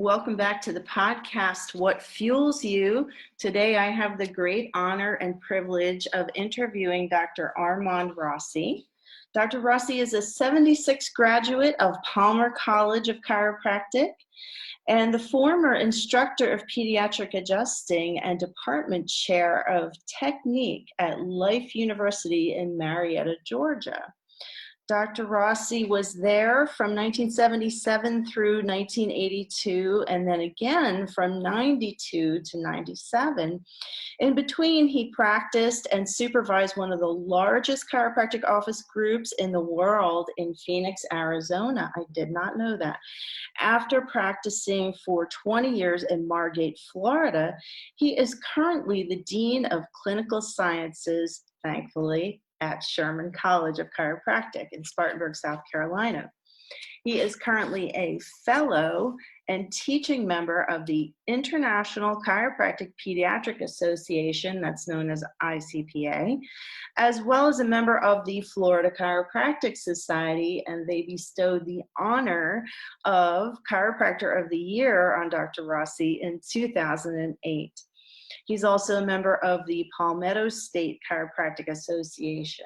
Welcome back to the podcast, What Fuels You? Today I have the great honor and privilege of interviewing Dr. Armand Rossi. Dr. Rossi is a 76 graduate of Palmetto College of Chiropractic and the former instructor of pediatric adjusting and department chair of technique at Life University in Marietta, Georgia. Dr. Rossi was there from 1977 through 1982, and then again from 92 to 97. In between, he practiced and supervised one of the largest chiropractic office groups in the world in Phoenix, Arizona. I did not know that. After practicing for 20 years in Margate, Florida, he is currently the Dean of Clinical Sciences, thankfully, at Sherman College of Chiropractic in Spartanburg, South Carolina. He is currently a fellow and teaching member of the International Chiropractic Pediatric Association, that's known as ICPA, as well as a member of the Florida Chiropractic Society, and they bestowed the honor of Chiropractor of the Year on Dr. Rossi in 2008. He's also a member of the Palmetto State Chiropractic Association.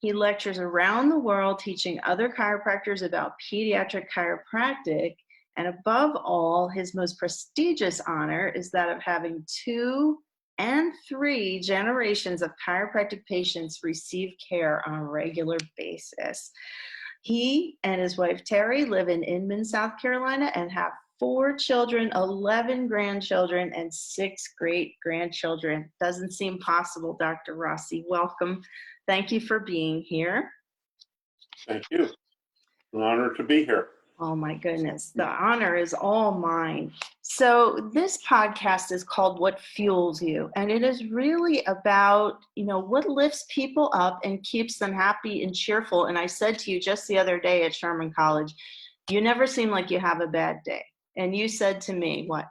He lectures around the world teaching other chiropractors about pediatric chiropractic, and above all, his most prestigious honor is that of having 2 and 3 generations of chiropractic patients receive care on a regular basis. He and his wife Terry live in Inman, South Carolina, and have 4 children, 11 grandchildren, and 6 great-grandchildren. Doesn't seem possible, Dr. Rossi. Welcome. Thank you for being here. Thank you. An honor to be here. Oh my goodness, the honor is all mine. So this podcast is called What Fuels You, and it is really about, what lifts people up and keeps them happy and cheerful. And I said to you just the other day at Sherman College, you never seem like you have a bad day. And you said to me, what?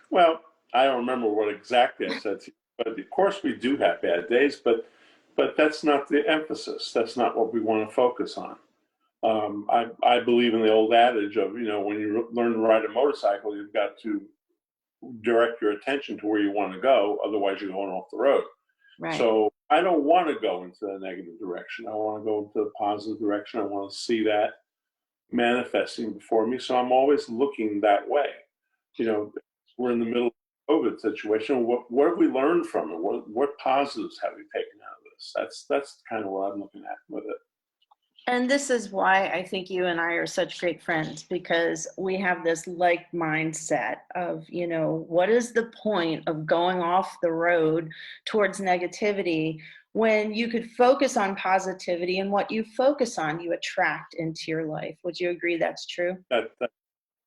Well, I don't remember what exactly I said to you, but of course we do have bad days, but that's not the emphasis. That's not what we want to focus on. I believe in the old adage of, when you learn to ride a motorcycle, you've got to direct your attention to where you want to go, otherwise you're going off the road. Right. So I don't want to go into the negative direction. I want to go into the positive direction. I want to see that manifesting before me, so I'm always looking that way. We're in the middle of a COVID situation. What have we learned from it? What positives have we taken out of this? That's kind of what I'm looking at with it. And this is why I think you and I are such great friends, because we have this like mindset of, what is the point of going off the road towards negativity when you could focus on positivity, and what you focus on, you attract into your life. Would you agree that's true? That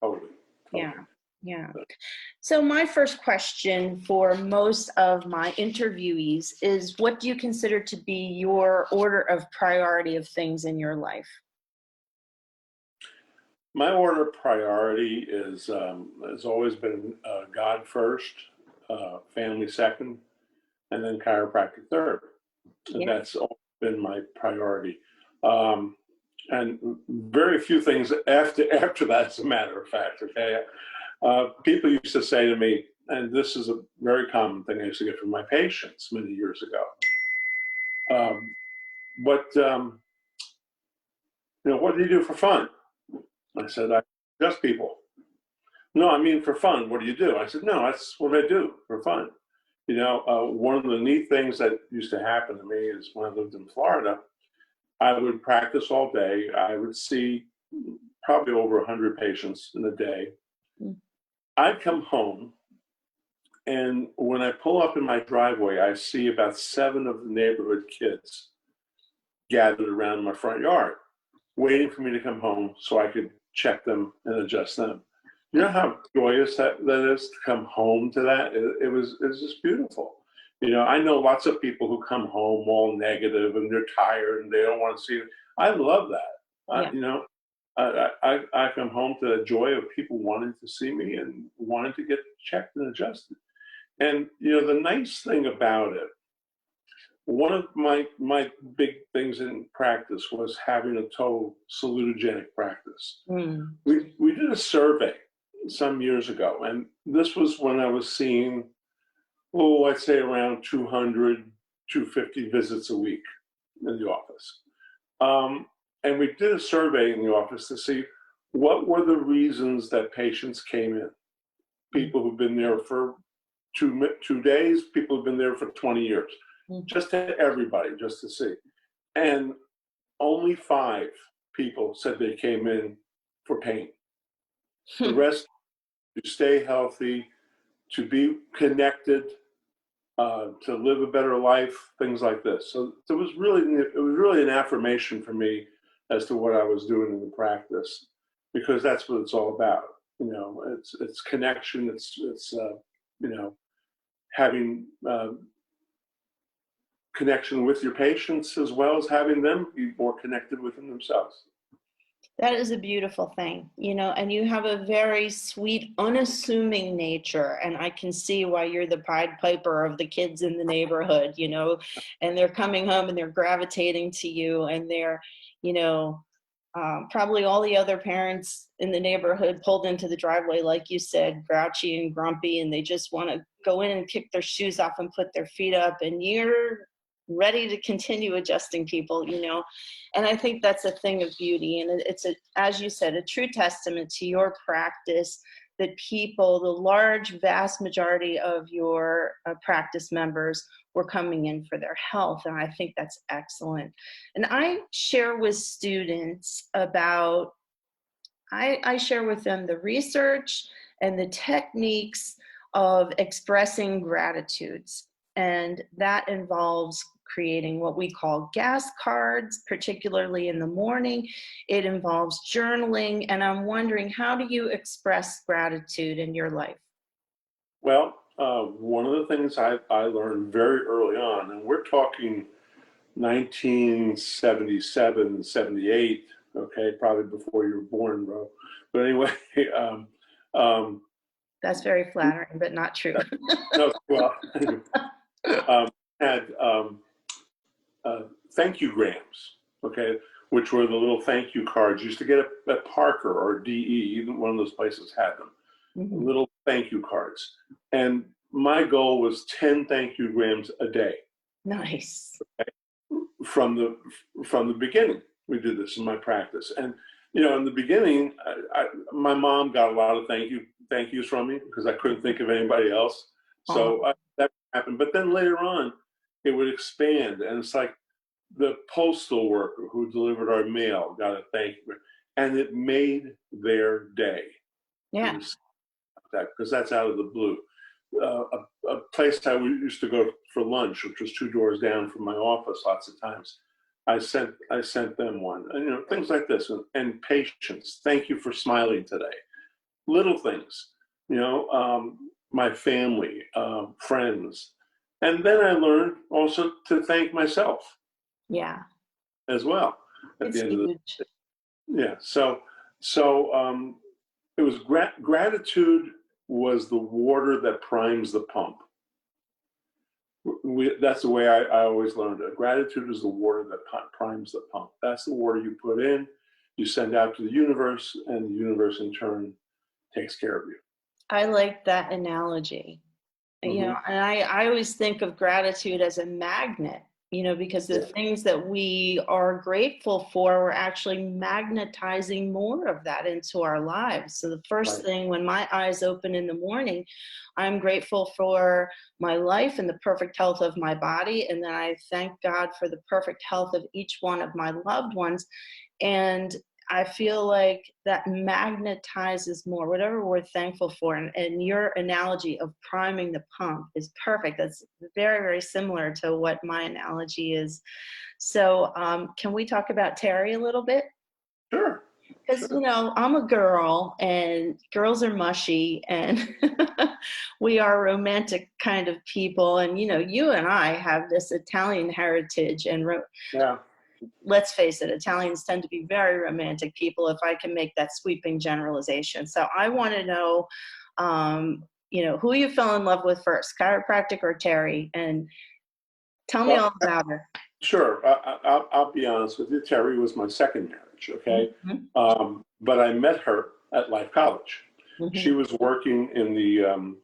totally. Yeah. So my first question for most of my interviewees is, what do you consider to be your order of priority of things in your life? My order of priority has always been God first, family second, and then chiropractic third. And that's always been my priority. And very few things after that, as a matter of fact, okay? People used to say to me, and this is a very common thing I used to get from my patients many years ago, what do you do for fun? I said, I adjust people. No, I mean for fun, what do you do? I said, no, that's what I do for fun. One of the neat things that used to happen to me is when I lived in Florida, I would practice all day. I would see probably over 100 patients in a day. I'd come home, and when I pull up in my driveway, I see about 7 of the neighborhood kids gathered around my front yard, waiting for me to come home so I could check them and adjust them. You know how joyous that is to come home to that? It was just beautiful. I know lots of people who come home all negative and they're tired and they don't want to see it. I love that. Yeah. I come home to the joy of people wanting to see me and wanting to get checked and adjusted. And, the nice thing about it, one of my big things in practice was having a total salutogenic practice. Mm. We did a survey some years ago, and this was when I was seeing, I'd say around 200, 250 visits a week in the office. And we did a survey in the office to see what were the reasons that patients came in. People who've been there for 2 days, people who've been there for 20 years, just to everybody, just to see. And only 5 people said they came in for pain. The rest, to stay healthy, to be connected, to live a better life, things like this. So it was really an affirmation for me as to what I was doing in the practice, because that's what it's all about. It's connection. It's having connection with your patients, as well as having them be more connected within themselves. That is a beautiful thing, and you have a very sweet, unassuming nature. And I can see why you're the Pied Piper of the kids in the neighborhood, and they're coming home and they're gravitating to you, and they're, probably all the other parents in the neighborhood pulled into the driveway, like you said, grouchy and grumpy, and they just want to go in and kick their shoes off and put their feet up, and you're ready to continue adjusting people, and I think that's a thing of beauty. And it's as you said, a true testament to your practice that people, the large, vast majority of your practice members were coming in for their health. And I think that's excellent. And I share with students about, I share with them the research and the techniques of expressing gratitudes. And that involves creating what we call gas cards, particularly in the morning. It involves journaling. And I'm wondering, how do you express gratitude in your life? Well, one of the things I learned very early on, and we're talking 1977, 78, okay, probably before you were born, bro. But anyway, that's very flattering, but not true. No, well, had thank you grams, okay, which were the little thank you cards. You used to get at Parker or DE, even one of those places had them, little thank you cards. And my goal was 10 thank you grams a day. Nice. Okay? From the beginning, we did this in my practice. And, in the beginning, my mom got a lot of thank yous from me because I couldn't think of anybody else. So that happened. But then later on, it would expand. And it's like the postal worker who delivered our mail got a thank you. And it made their day. Yeah. Because that's out of the blue. A place I used to go for lunch, which was 2 doors down from my office lots of times, I sent them one. And, things like this. And patience. Thank you for smiling today. Little things. My family, friends. And then I learned also to thank myself. Yeah. As well. At It's the end huge. of the day. Yeah. So it was gratitude was the water that primes the pump. That's the way I always learned it. Gratitude is the water that primes the pump. That's the water you put in, you send out to the universe, and the universe in turn takes care of you. I like that analogy. And I always think of gratitude as a magnet, because the things that we are grateful for, we're actually magnetizing more of that into our lives. So the first thing when my eyes open in the morning, I'm grateful for my life and the perfect health of my body. And then I thank God for the perfect health of each one of my loved ones. And I feel like that magnetizes more, whatever we're thankful for. And your analogy of priming the pump is perfect. That's very, very similar to what my analogy is. So can we talk about Terry a little bit? Sure. Because, I'm a girl, and girls are mushy, and we are romantic kind of people. And, you and I have this Italian heritage, and let's face it, Italians tend to be very romantic people, if I can make that sweeping generalization. So I want to know, who you fell in love with first, chiropractic or Terry? And Tell me Well, all about her. sure. I'll be honest with you. Terry was my second marriage, okay? Mhm. But I met her at Life College. She Mhm. was working in the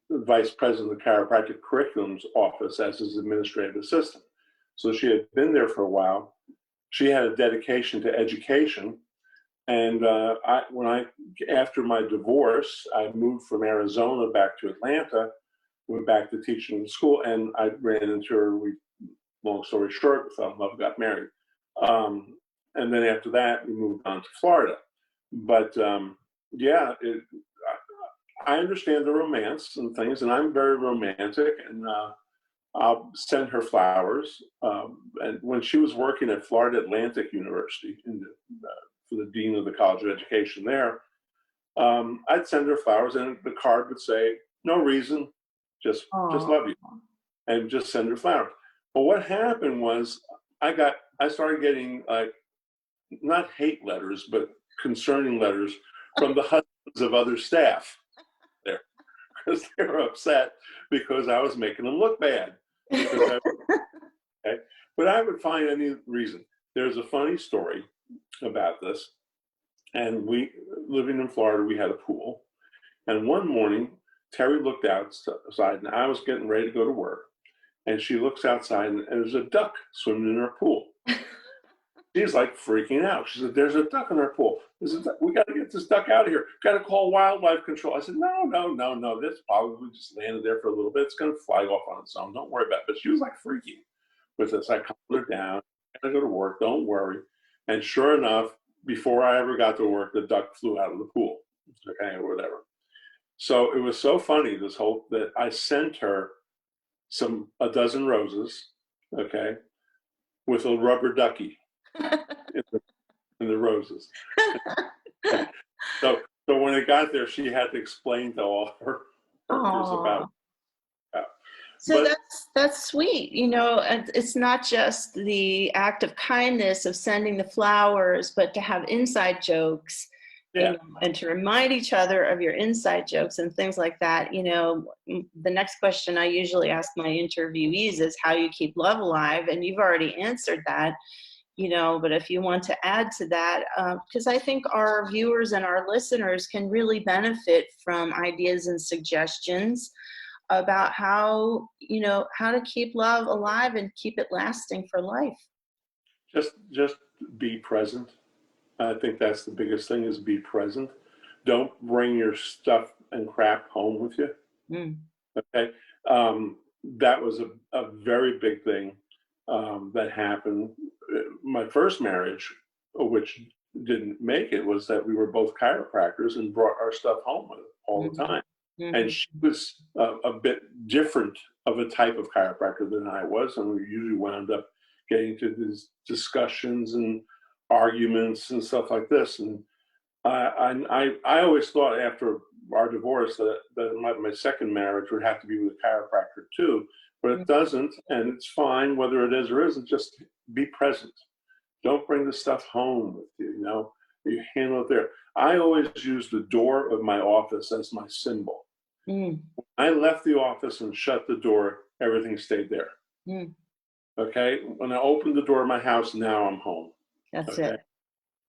vice president of the chiropractic curriculum's office as his administrative assistant. So she had been there for a while. She had a dedication to education. And after my divorce, I moved from Arizona back to Atlanta, went back to teaching in school, and I ran into her. Long story short, we fell in love, got married. And then after that, we moved on to Florida. But yeah, I understand the romance and things, and I'm very romantic, and I'll send her flowers. And when she was working at Florida Atlantic University for the dean of the College of Education there, I'd send her flowers, and the card would say, "No reason, just Aw. love you," and just send her flowers. But what happened was I started getting like not hate letters, but concerning letters from the husbands of other staff there because they were upset because I was making them look bad. Okay? But I would find any reason. There's a funny story about this. And living in Florida, we had a pool. And one morning, Terry looked outside, and I was getting ready to go to work. And she looks outside, and there's a duck swimming in her pool. She's like freaking out. She said, "There's a duck in our pool. We got to get this duck out of here. Got to call wildlife control." I said, No. This probably just landed there for a little bit. It's going to fly off on its own. Don't worry about it." But she was like freaking with this. I calmed her down. I got to go to work. Don't worry. And sure enough, before I ever got to work, the duck flew out of the pool. Okay, or whatever. So it was so funny, that I sent her a dozen roses, okay, with a rubber ducky in the roses. So when it got there, she had to explain to all her workers about it. So that's sweet. And it's not just the act of kindness of sending the flowers, but to have inside jokes, Yeah. and to remind each other of your inside jokes and things like that. The next question I usually ask my interviewees is how you keep love alive, and you've already answered that. But if you want to add to that, because I think our viewers and our listeners can really benefit from ideas and suggestions about how to keep love alive and keep it lasting for life. Just be present. I think that's the biggest thing, is be present. Don't bring your stuff and crap home with you. Okay. That was a very big thing that happened. My first marriage, which didn't make it, was that we were both chiropractors and brought our stuff home with us all the time. And she was a bit different of a type of chiropractor than I was, and we usually wound up getting to these discussions and arguments and stuff like this. And I always thought after our divorce that my second marriage would have to be with a chiropractor too, but it doesn't, and it's fine whether it is or isn't. Just be present. Don't bring the stuff home with you. You handle it there. I always use the door of my office as my symbol. I left the office and shut the door, everything stayed there. Okay. When I opened the door of my house, now I'm home. That's okay? it.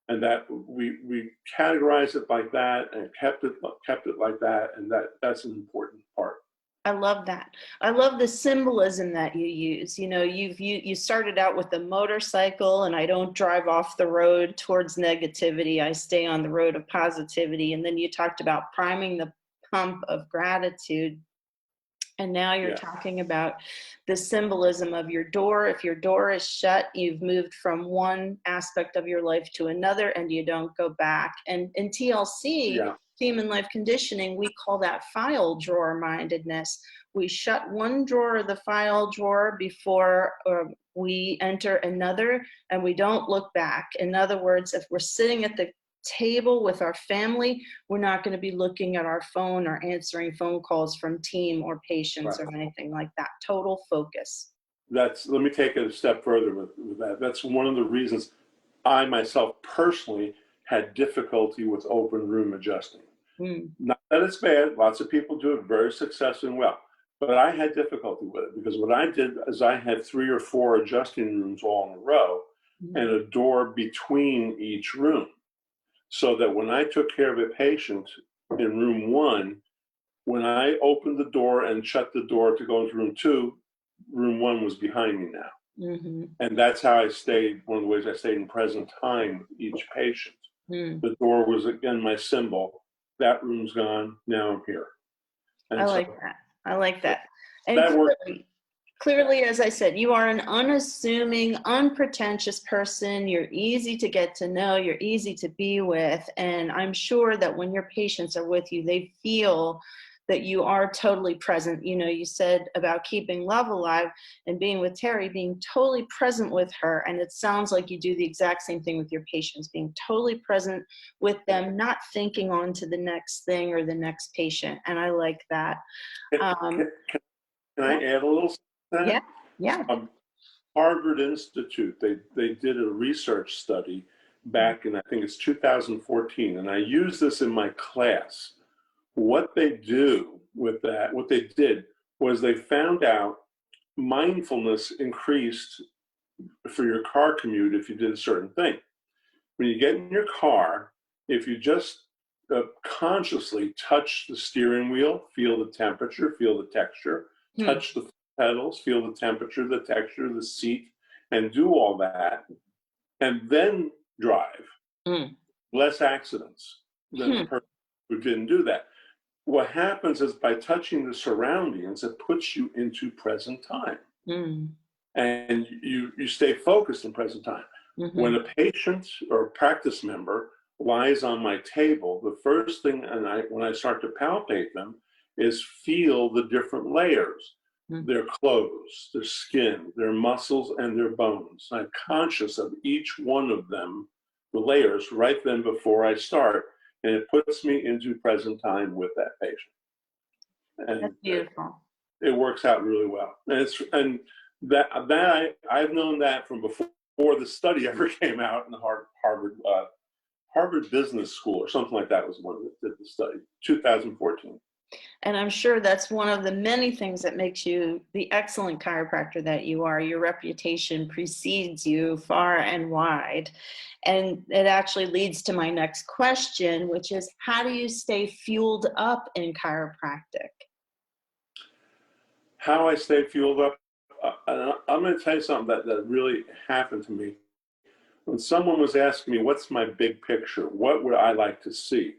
And that we categorized it like that and kept it like that, and that's an important part. I love that. I love the symbolism that you use. You started out with a motorcycle, and I don't drive off the road towards negativity. I stay on the road of positivity. And then you talked about priming the pump of gratitude. And now you're talking about the symbolism of your door. If your door is shut, you've moved from one aspect of your life to another, and you don't go back. And in TLC, Human Life Conditioning, we call that file drawer mindedness. We shut one drawer of the file drawer before we enter another, and we don't look back. In other words, if we're sitting at the table with our family, we're not going to be looking at our phone or answering phone calls from team or patients or anything like that. Total focus. Let me take it a step further with that. That's one of the reasons I myself personally had difficulty with open room adjusting. Not that it's bad. Lots of people do it very successfully and well. But I had difficulty with it because what I did is I had 3 or 4 adjusting rooms all in a row and a door between each room. So that when I took care of a patient in room 1, when I opened the door and shut the door to go into room 2, room 1 was behind me now. And that's how I stayed, one of the ways I stayed in present time with each patient. The door was, again, my symbol. That room's gone, now I'm here. And I like that. I like that. And that worked. Clearly, as I said, you are an unassuming, unpretentious person. You're easy to get to know. You're easy to be with. And I'm sure that when your patients are with you, they feel that you are totally present. You know, you said about keeping love alive and being with Terry, being totally present with her. And it sounds like you do the exact same thing with your patients, being totally present with them, not thinking on to the next thing or the next patient. And I like that. Can I add a little something? Yeah. Harvard Institute, they did a research study back in, I think it's 2014, and I use this in my class. What they do with that, what they did was they found out mindfulness increased for your car commute if you did a certain thing. When you get in your car, if you just consciously touch the steering wheel, feel the temperature, feel the texture, touch the pedals, feel the temperature, the texture, the seat, and do all that, and then drive, less accidents than the person who didn't do that. What happens is by touching the surroundings, it puts you into present time. And you stay focused in present time. When a patient or a practice member lies on my table, the first thing, when I start to palpate them, is feel the different layers. Their clothes, their skin, their muscles, and their bones. I'm conscious of each one of them, the layers, right then before I start, and it puts me into present time with that patient. And that's beautiful. It works out really well. And I've known that from before the study ever came out in the Harvard Business School or something like that was the one that did the study, 2014. And I'm sure that's one of the many things that makes you the excellent chiropractor that you are. Your reputation precedes you far and wide. And it actually leads to my next question, which is, how do you stay fueled up in chiropractic? How I stay fueled up? I'm going to tell you something that really happened to me. When someone was asking me, what's my big picture? What would I like to see?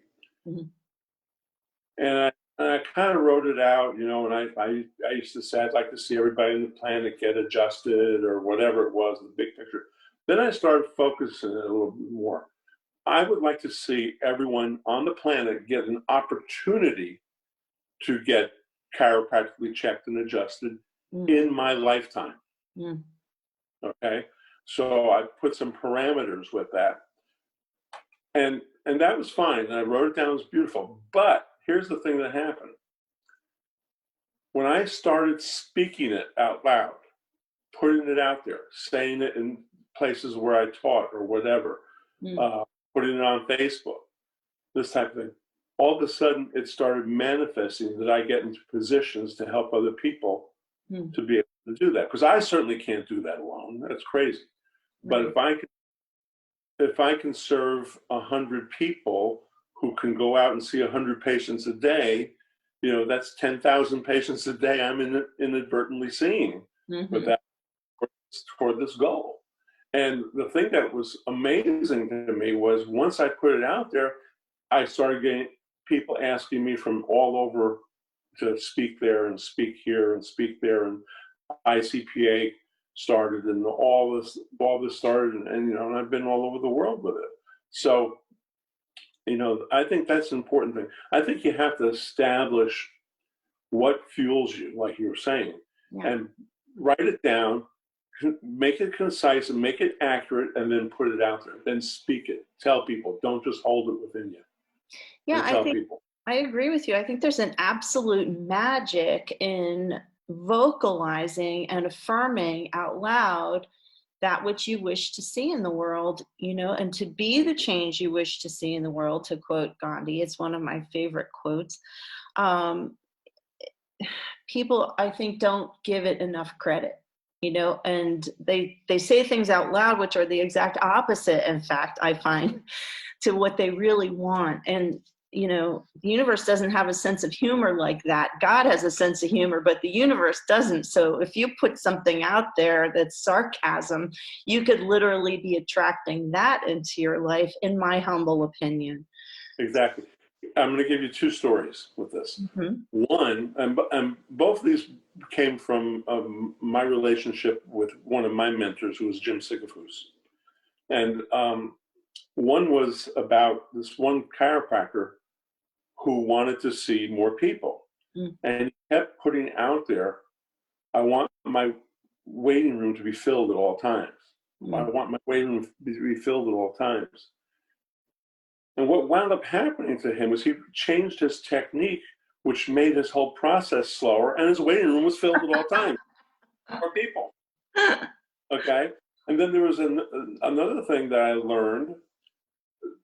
And I kind of wrote it out, you know, and I used to say I'd like to see everybody on the planet get adjusted or whatever it was, the big picture. Then I started focusing it a little bit more. I would like to see everyone on the planet get an opportunity to get chiropractically checked and adjusted in my lifetime. Okay, so I put some parameters with that, and that was fine. And I wrote it down; it was beautiful. But here's the thing that happened: when I started speaking it out loud, putting it out there, saying it in places where I taught or whatever, putting it on Facebook, this type of thing. All of a sudden, it started manifesting that I get into positions to help other people to be able to do that. Because I certainly can't do that alone. That's crazy. But if I can serve 100 people who can go out and see 100 patients a day, you know, that's 10,000 patients a day I'm inadvertently seeing with that toward this goal. And the thing that was amazing to me was once I put it out there, I started getting people asking me from all over to speak there and speak here and speak there, and ICPA started and all this started, and you know, and I've been all over the world with it. So, you know, I think that's an important thing. I think you have to establish what fuels you, like you were saying, and write it down, make it concise and make it accurate, and then put it out there. Then speak it. Tell people. Don't just hold it within you. Yeah, I agree with you. I think there's an absolute magic in vocalizing and affirming out loud that which you wish to see in the world, you know, and to be the change you wish to see in the world, to quote Gandhi. It's one of my favorite quotes. people, I think, don't give it enough credit, and they say things out loud, which are the exact opposite, in fact, I find, to what they really want. And, the universe doesn't have a sense of humor like that. God has a sense of humor, but the universe doesn't. So if you put something out there that's sarcasm, you could literally be attracting that into your life, in my humble opinion. Exactly. I'm going to give you two stories with this. Mhm. One, and both of these came from my relationship with one of my mentors, who was Jim Sigafus. And one was about this one chiropractor who wanted to see more people. Mm. And he kept putting out there, I want my waiting room to be filled at all times. I want my waiting room to be filled at all times. And what wound up happening to him was he changed his technique, which made his whole process slower, and his waiting room was filled at all times. More people. Okay? And then there was another thing that I learned.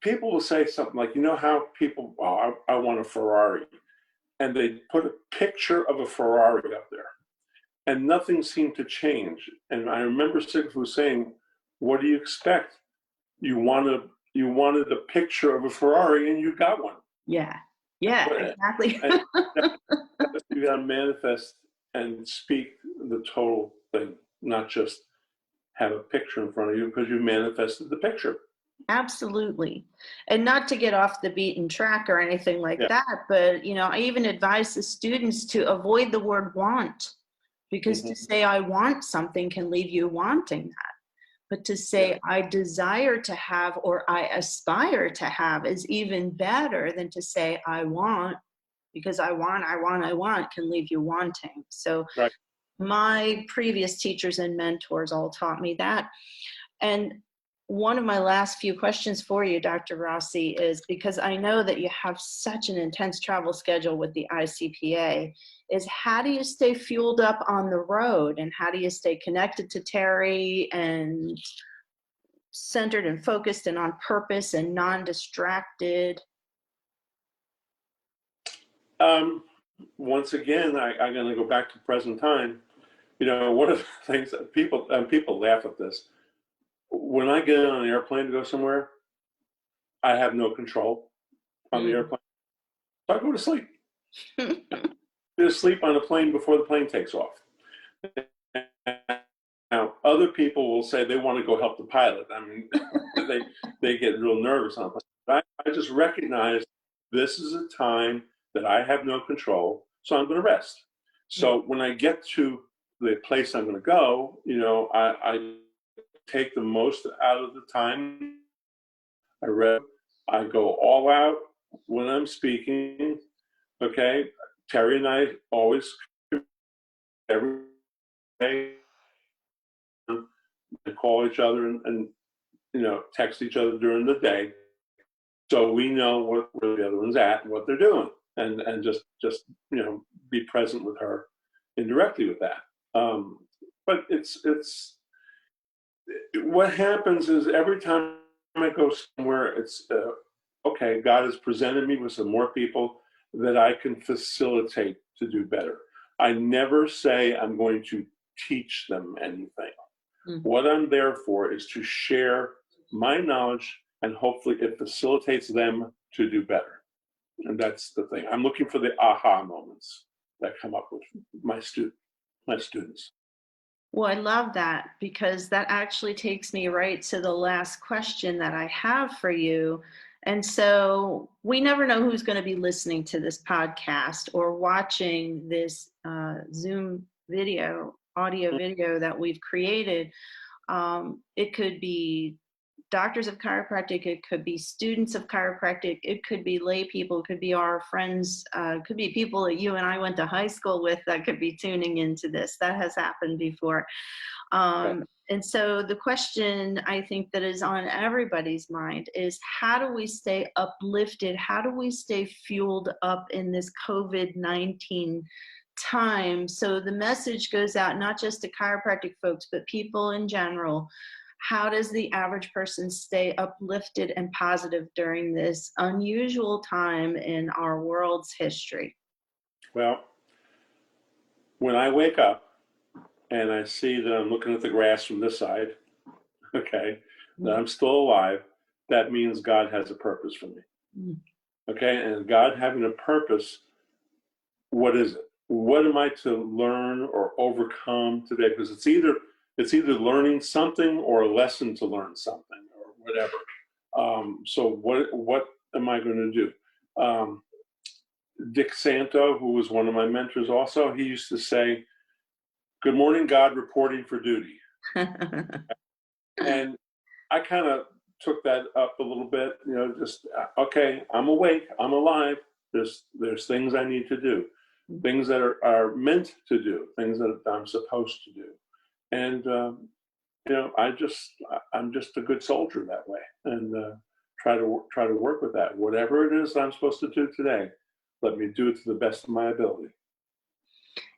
People will say something like, how people, I want a Ferrari. And they put a picture of a Ferrari up there. And nothing seemed to change. And I remember Sigfus saying, what do you expect? You wanted a picture of a Ferrari and you got one. Yeah, exactly. You got to manifest and speak the total thing, not just have a picture in front of you, because you manifested the picture. Absolutely. And not to get off the beaten track or anything like Yeah. that, but I even advise the students to avoid the word want, because to say I want something can leave you wanting that. But to say I desire to have, or I aspire to have, is even better than to say I want, because I want can leave you wanting. So Right. my previous teachers and mentors all taught me that. And one of my last few questions for you, Dr. Rossi, is, because I know that you have such an intense travel schedule with the ICPA, is how do you stay fueled up on the road, and how do you stay connected to Terry and centered and focused and on purpose and non-distracted? Once again, I'm going to go back to present time. One of the things that people laugh at this. When I get on an airplane to go somewhere, I have no control on the airplane. So I go to sleep. Go to sleep on a plane before the plane takes off. Now, other people will say they want to go help the pilot. I mean, they get real nervous on it. I just recognize this is a time that I have no control, so I'm going to rest. So when I get to the place I'm going to go, I take the most out of the time. I go all out when I'm speaking. Okay, Terry and I always, every day, call each other and text each other during the day, so we know where the other one's at and what they're doing, and just be present with her indirectly with that. But it's what happens is, every time I go somewhere, it's okay, God has presented me with some more people that I can facilitate to do better. I never say I'm going to teach them anything. What I'm there for is to share my knowledge, and hopefully it facilitates them to do better. And that's the thing. I'm looking for the aha moments that come up with my students. Well, I love that, because that actually takes me right to the last question that I have for you. And so we never know who's going to be listening to this podcast or watching this Zoom audio video that we've created. It could be doctors of chiropractic, it could be students of chiropractic, it could be lay people, it could be our friends, it could be people that you and I went to high school with that could be tuning into this. That has happened before. And so the question I think that is on everybody's mind is, how do we stay uplifted? How do we stay fueled up in this COVID-19 time? So the message goes out not just to chiropractic folks, but people in general. How does the average person stay uplifted and positive during this unusual time in our world's history? Well, when I wake up and I see that I'm looking at the grass from this side, okay, that I'm still alive, that means God has a purpose for me. Mm. Okay, and God having a purpose, what is it? What am I to learn or overcome today? Because it's either learning something or a lesson to learn something or whatever. So what am I going to do? Dick Santo, who was one of my mentors also, he used to say, "Good morning, God, reporting for duty." And I kind of took that up a little bit, just, okay, I'm awake, I'm alive. There's things I need to do, things that are meant to do, things that I'm supposed to do. And, I'm just a good soldier that way, and try to work with that. Whatever it is I'm supposed to do today, let me do it to the best of my ability.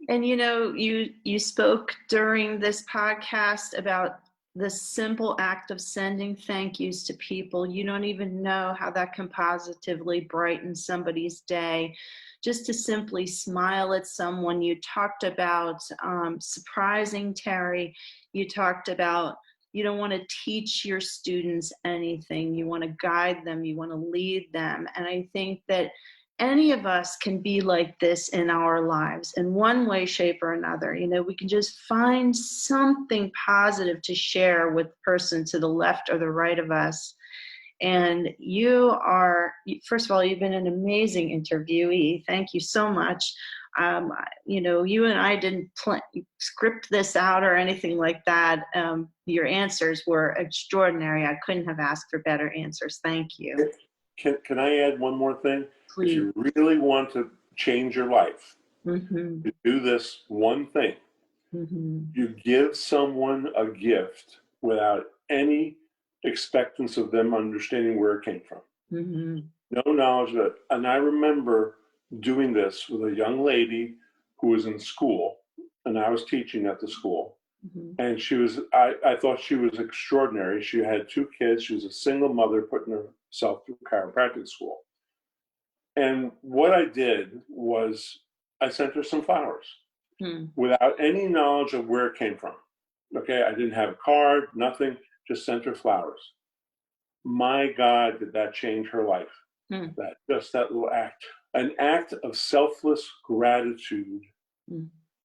And you spoke during this podcast about the simple act of sending thank yous to people. You don't even know how that can positively brighten somebody's day. Just to simply smile at someone. You talked about surprising Terry. You talked about you don't want to teach your students anything. You want to guide them. You want to lead them. And I think that any of us can be like this in our lives in one way, shape, or another. We can just find something positive to share with the person to the left or the right of us. And you are, first of all, you've been an amazing interviewee. Thank you so much. You and I didn't script this out or anything like that. Your answers were extraordinary. I couldn't have asked for better answers. Thank you. Can I add one more thing? Please. If you really want to change your life, Mm-hmm. you do this one thing. Mm-hmm. You give someone a gift without any expectance of them understanding where it came from. Mm-hmm. No knowledge of it. And I remember doing this with a young lady who was in school, and I was teaching at the school. Mm-hmm. And I thought she was extraordinary. She had 2 kids. She was a single mother putting herself through chiropractic school. And what I did was I sent her some flowers without any knowledge of where it came from. Okay, I didn't have a card, nothing, just sent her flowers. My God, did that change her life? That little act, an act of selfless gratitude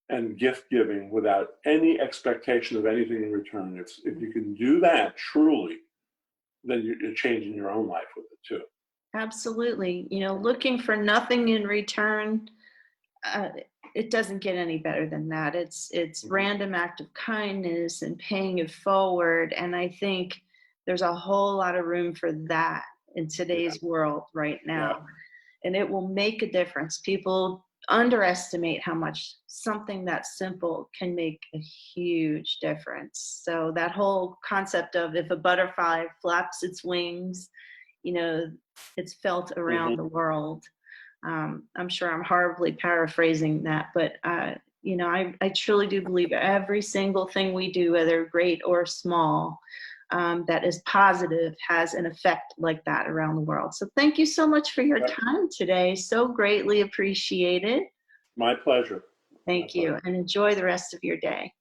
and gift giving without any expectation of anything in return. If you can do that truly, then you're changing your own life with it too. Absolutely. Looking for nothing in return, it doesn't get any better than that. It's random act of kindness and paying it forward. And I think there's a whole lot of room for that in today's world right now. Yeah. And it will make a difference. People underestimate how much something that simple can make a huge difference. So that whole concept of if a butterfly flaps its wings, it's felt around the world. I'm sure I'm horribly paraphrasing that, but I truly do believe every single thing we do, whether great or small, that is positive has an effect like that around the world. So thank you so much for your time today. So greatly appreciated. My pleasure. Thank you, and enjoy the rest of your day.